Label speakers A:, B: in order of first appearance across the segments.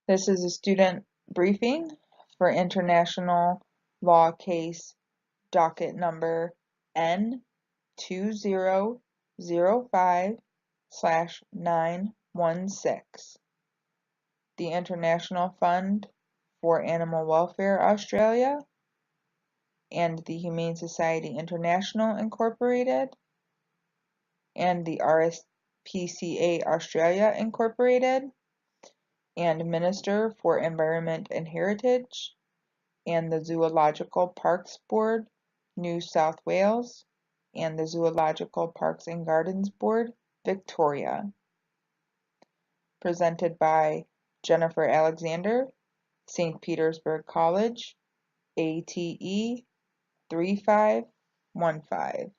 A: This is a student briefing for International Law Case Docket Number N2005/916. The International Fund for Animal Welfare Australia and the Humane Society International Incorporated and the RSPCA Australia Incorporated and Minister for Environment and Heritage and the Zoological Parks Board, New South Wales, and the Zoological Parks and Gardens Board, Victoria. Presented by Jennifer Alexander, St. Petersburg College, ATE 3515.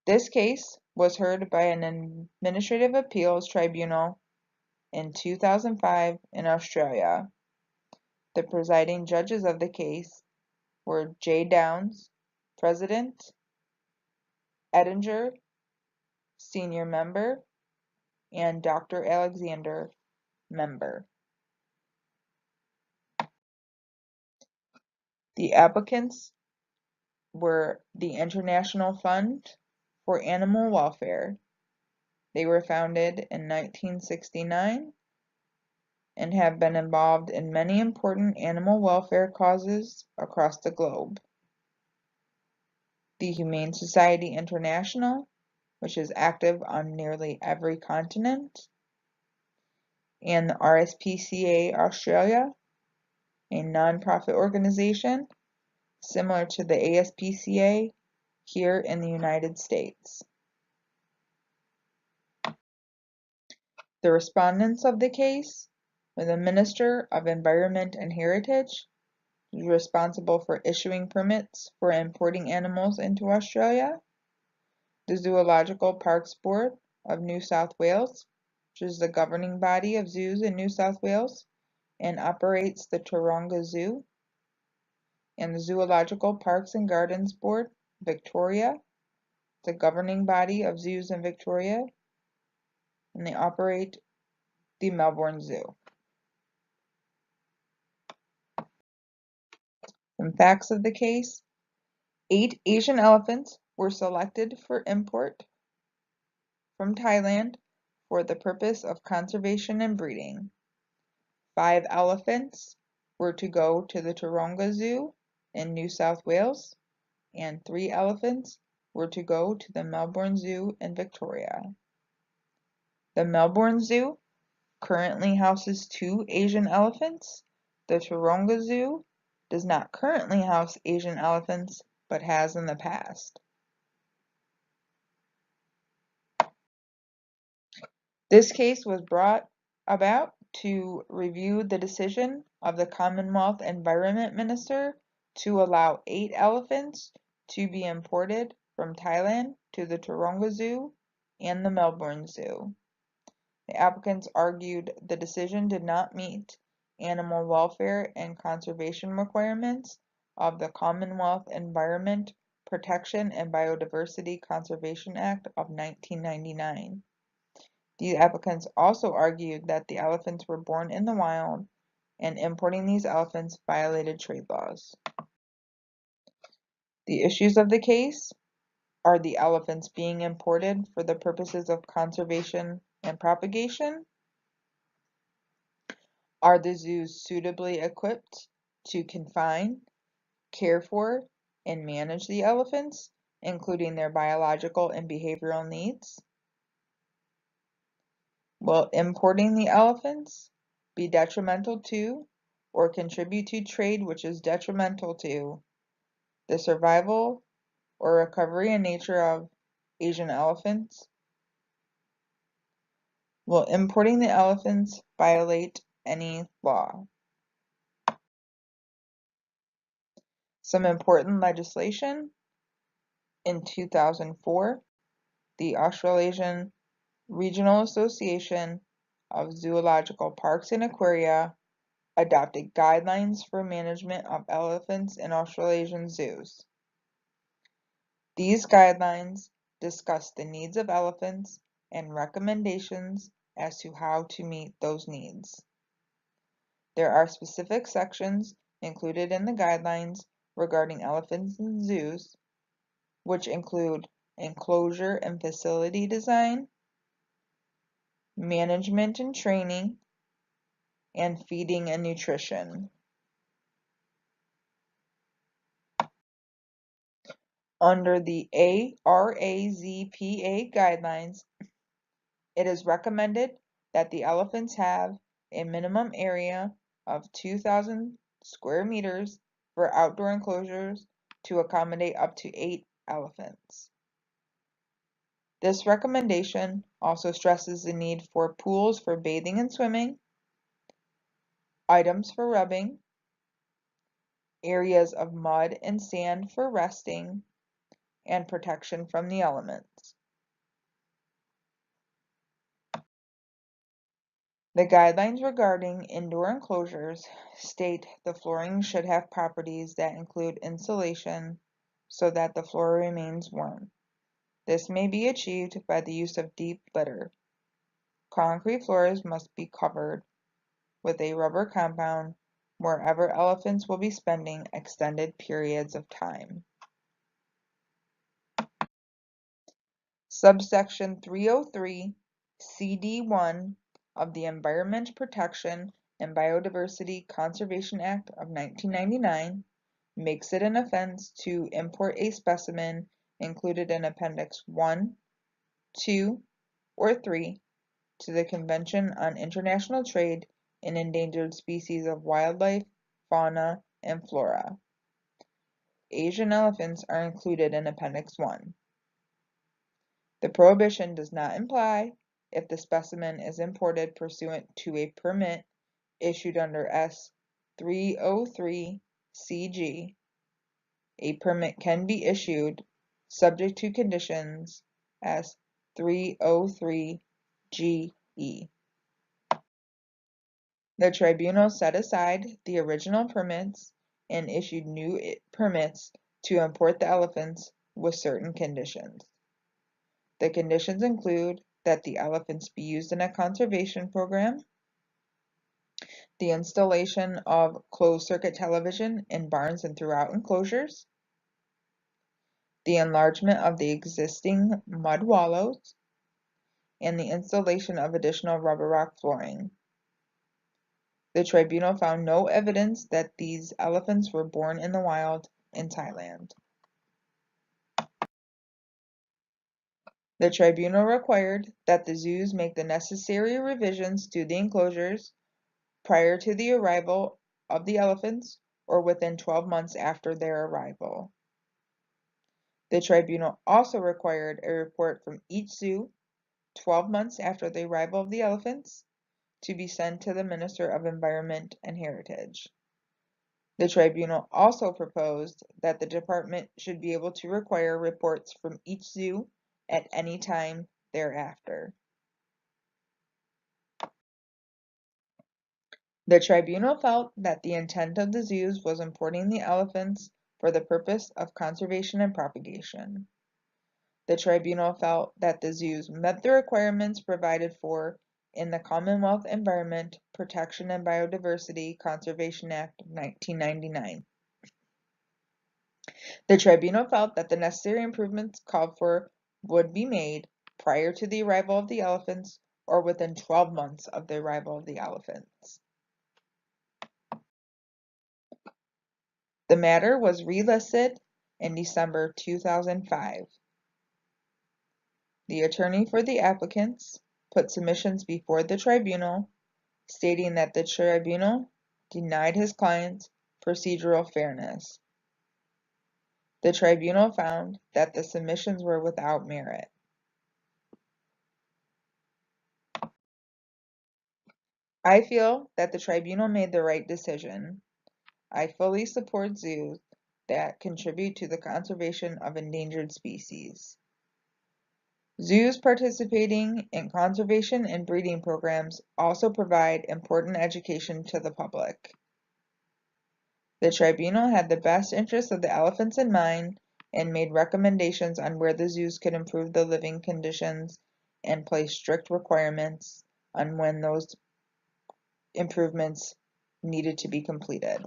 A: This case was heard by an administrative appeals tribunal in 2005 in Australia. The presiding judges of the case were J. Downs, President, Edinger, Senior Member, and Dr. Alexander, Member. The applicants were the International Fund for Animal Welfare. They were founded in 1969 and have been involved in many important animal welfare causes across the globe. The Humane Society International, which is active on nearly every continent, and the RSPCA Australia, a non-profit organization similar to the ASPCA here in the United States. The respondents of the case were the Minister of Environment and Heritage, who is responsible for issuing permits for importing animals into Australia, the Zoological Parks Board of New South Wales, which is the governing body of zoos in New South Wales and operates the Taronga Zoo, and the Zoological Parks and Gardens Board, Victoria, the governing body of zoos in Victoria, and they operate the Melbourne Zoo. Some facts of the case: 8 Asian elephants were selected for import from Thailand for the purpose of conservation and breeding. 5 elephants were to go to the Taronga Zoo in New South Wales, and 3 elephants were to go to the Melbourne Zoo in Victoria. The Melbourne Zoo currently houses 2 Asian elephants. The Taronga Zoo does not currently house Asian elephants, but has in the past. This case was brought about to review the decision of the Commonwealth Environment Minister to allow 8 elephants to be imported from Thailand to the Taronga Zoo and the Melbourne Zoo. The applicants argued the decision did not meet animal welfare and conservation requirements of the Commonwealth Environment Protection and Biodiversity Conservation Act of 1999. These applicants also argued that the elephants were born in the wild and importing these elephants violated trade laws. The issues of the case are the elephants being imported for the purposes of conservation and propagation. Are the zoos suitably equipped to confine, care for, and manage the elephants, including their biological and behavioral needs? Will importing the elephants be detrimental to or contribute to trade which is detrimental to the survival or recovery in nature of Asian elephants? Will importing the elephants violate any law? Some important legislation. In 2004, the Australasian Regional Association of Zoological Parks and Aquaria adopted guidelines for management of elephants in Australasian zoos. These guidelines discuss the needs of elephants and recommendations as to how to meet those needs. There are specific sections included in the guidelines regarding elephants in zoos, which include enclosure and facility design, management and training, and feeding and nutrition. Under the ARAZPA guidelines, it is recommended that the elephants have a minimum area of 2,000 square meters for outdoor enclosures to accommodate up to 8 elephants. This recommendation also stresses the need for pools for bathing and swimming, items for rubbing, areas of mud and sand for resting, and protection from the elements. The guidelines regarding indoor enclosures state the flooring should have properties that include insulation so that the floor remains warm. This may be achieved by the use of deep litter. Concrete floors must be covered with a rubber compound wherever elephants will be spending extended periods of time. Subsection 303, CD1 of the Environment Protection and Biodiversity Conservation Act of 1999 makes it an offense to import a specimen included in Appendix 1, 2, or 3 to the Convention on International Trade in Endangered Species of Wildlife, Fauna, and Flora. Asian elephants are included in Appendix 1. The prohibition does not imply if the specimen is imported pursuant to a permit issued under S. 303 CG. A permit can be issued subject to conditions S. 303 GE. The tribunal set aside the original permits and issued new permits to import the elephants with certain conditions. The conditions include that the elephants be used in a conservation program, the installation of closed-circuit television in barns and throughout enclosures, the enlargement of the existing mud wallows, and the installation of additional rubber rock flooring. The tribunal found no evidence that these elephants were born in the wild in Thailand. The tribunal required that the zoos make the necessary revisions to the enclosures prior to the arrival of the elephants or within 12 months after their arrival. The tribunal also required a report from each zoo 12 months after the arrival of the elephants to be sent to the Minister of Environment and Heritage. The tribunal also proposed that the department should be able to require reports from each zoo at any time thereafter. The tribunal felt that the intent of the zoos was importing the elephants for the purpose of conservation and propagation. The tribunal felt that the zoos met the requirements provided for in the Commonwealth Environment Protection and Biodiversity Conservation Act of 1999. The tribunal felt that the necessary improvements called for would be made prior to the arrival of the elephants or within 12 months of the arrival of the elephants. The matter was relisted in December 2005. The attorney for the applicants put submissions before the tribunal, stating that the tribunal denied his clients procedural fairness. The tribunal found that the submissions were without merit. I feel that the tribunal made the right decision. I fully support zoos that contribute to the conservation of endangered species. Zoos participating in conservation and breeding programs also provide important education to the public. The tribunal had the best interests of the elephants in mind and made recommendations on where the zoos could improve the living conditions and place strict requirements on when those improvements needed to be completed.